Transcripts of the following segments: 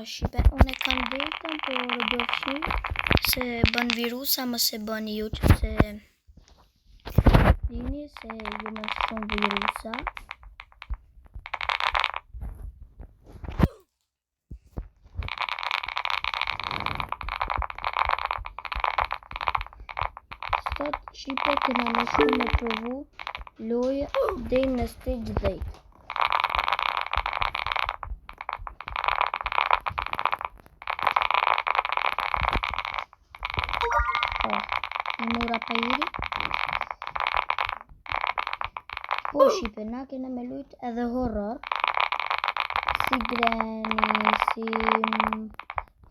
Shqipe, unë e kam vetëm, por do fshin se bën virusa, mos e bëni ju që se dini se ju më shumë virusa. Sot Shqipe kena më shumë me provu lojë deri në stage 10. Mora pa iri. Po Shqipe, na kena me lujt edhe horror. Si Granny, si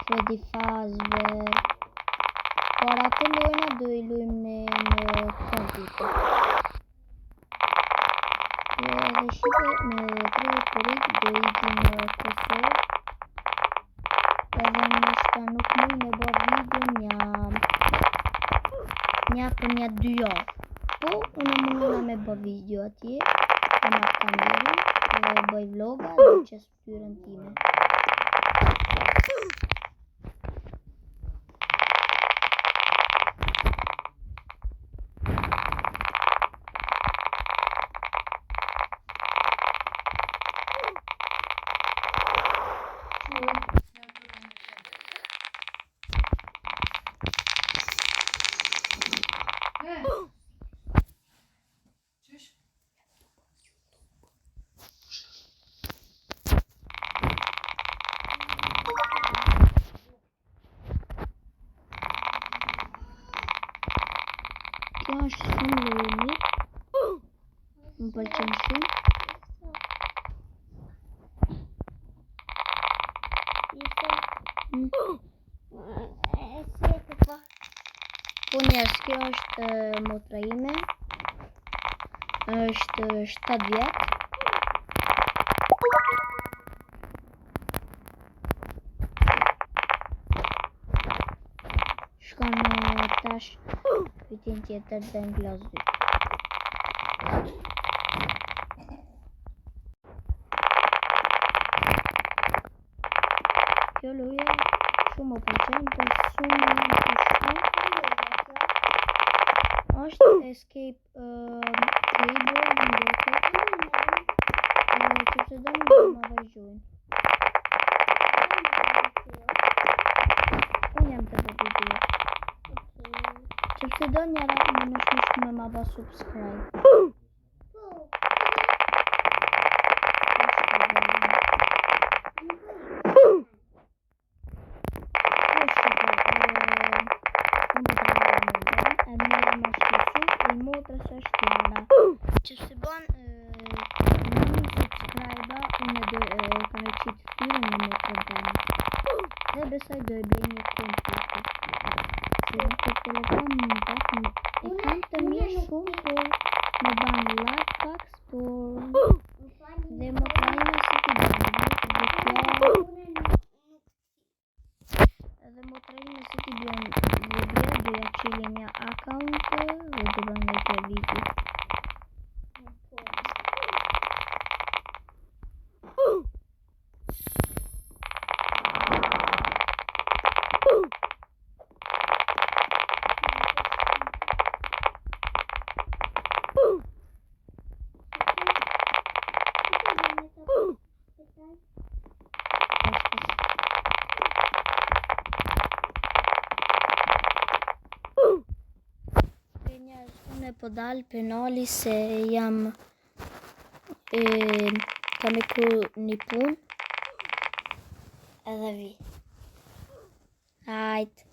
Freddy Fazbear. Por ato lojna do i lujmë në kompjuter. Edhe Shqipe me 30 korik do ikim në Kosovë. Edhe nështë nuk mund me bë video për një 2 javë. Po, unë munduna me bë video atje, e marrë kamerën, e bëj vloga dhe qes ftyrën time. Kjo është shumë lojë mirë, më pëlqen shumë. Po njerës, kjo është motra ime, është 7 vjet. Shkon tash vitin tjetër dhe në klas 2. Kjo loja shumë më pëlqen, po shumë më të shumë. Është Escape Table, që se do një më vazhdojnë. Unë jam të video. Që se do njëra më nëshmish me ma ba subscribe. Që se ban në subscribe-a, unë do kam e qitë ftyrën në motrën tëmë. Dhe besoj do e blej një kompjuter. Se në të telefon në pak e kam të mirë shumë, por me ban lag pak, por dhe motra ime si t'i ban. Dhe motra ime si t'i ban video, do ja qili një account dhe do ban një të video. Unë po dal penali se jam kam e kur një pun edhe vi. Hajt.